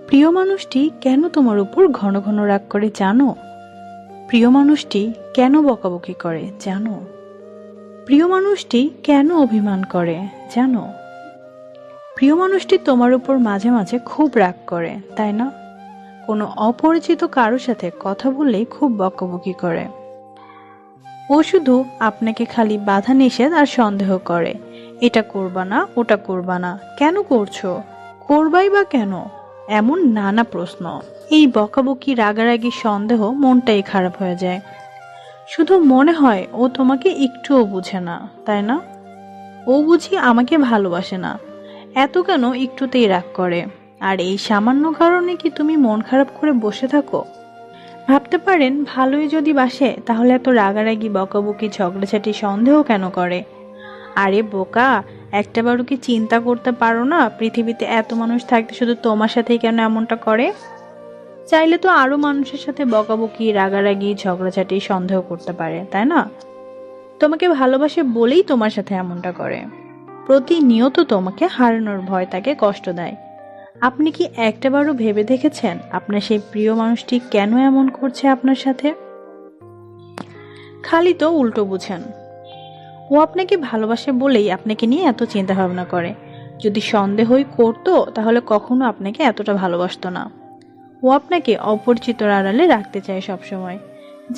প্রিয় মানুষটি কেন তোমার উপর ঘন ঘন রাগ করে জানো? প্রিয় মানুষটি কেন বকাবকি করে জানো? প্রিয় মানুষটি কেন অভিমান করে জানো? প্রিয় মানুষটি তোমার উপর মাঝে মাঝে খুব রাগ করে, তাই না? কোনো অপরিচিত কারোর সাথে কথা বললেই খুব বকাবকি করে। ও শুধু আপনাকে খালি বাধা নিষেধ আর সন্দেহ করে, এটা করবা না, ওটা করবা না, কেন করছো, করবাই বা কেন, এমন নানা প্রশ্ন। এই বকাবকি, রাগারাগি, সন্দেহ মনটাই খারাপ হয়ে যায়। শুধু মনে হয় ও তোমাকে একটুও বুঝে না, তাই না? ও বুঝি আমাকে ভালোবাসে না, এত কেন একটুতেই রাগ করে। আর এই সামান্য কারণে কি তুমি মন খারাপ করে বসে থাকো? ভাবতে পারেন, ভালোই যদি বাসে তাহলে এত রাগারাগি, বকাবকি, ঝগড়াঝাটি, সন্দেহ কেন করে? আরে বোকা, একটাবারও কি চিন্তা করতে পারো না পৃথিবীতে এত মানুষ থাকতে শুধু তোমার সাথেই কেন এমনটা করে? চাইলে তো আরো মানুষের সাথে বকাবকি, রাগারাগি, ঝগড়াঝাটি, সন্দেহ করতে পারে, তাই না? তোমাকে ভালোবাসে বলেই তোমার সাথে এমনটা করে। প্রতিনিয়ত তোমাকে হারানোর ভয় তাকে কষ্ট দেয়। আপনি কি একটাবারও ভেবে দেখেছেন আপনার সেই প্রিয় মানুষটি কেন এমন করছে আপনার সাথে? খালি তো উল্টো বুঝেন। ও আপনাকে ভালোবাসে বলেই আপনাকে নিয়ে এত চিন্তা ভাবনা করে। যদি সন্দেহই করতো তাহলে কখনো আপনাকে এতটা ভালোবাসতো না। ও আপনাকে অপরিচিতর আড়ালে রাখতে চায় সবসময়।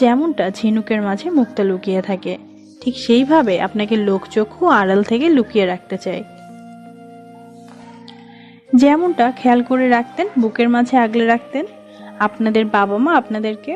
যেমনটা ঝিনুকের মাঝে মুক্তা লুকিয়ে থাকে, ঠিক সেইভাবে আপনাকে লোকচক্ষু আড়াল থেকে লুকিয়ে রাখতে চায়। যেমনটা খেয়াল করে রাখতেন, বুকের মাঝে আগলে রাখতেন আপনাদের বাবা মা আপনাদেরকে।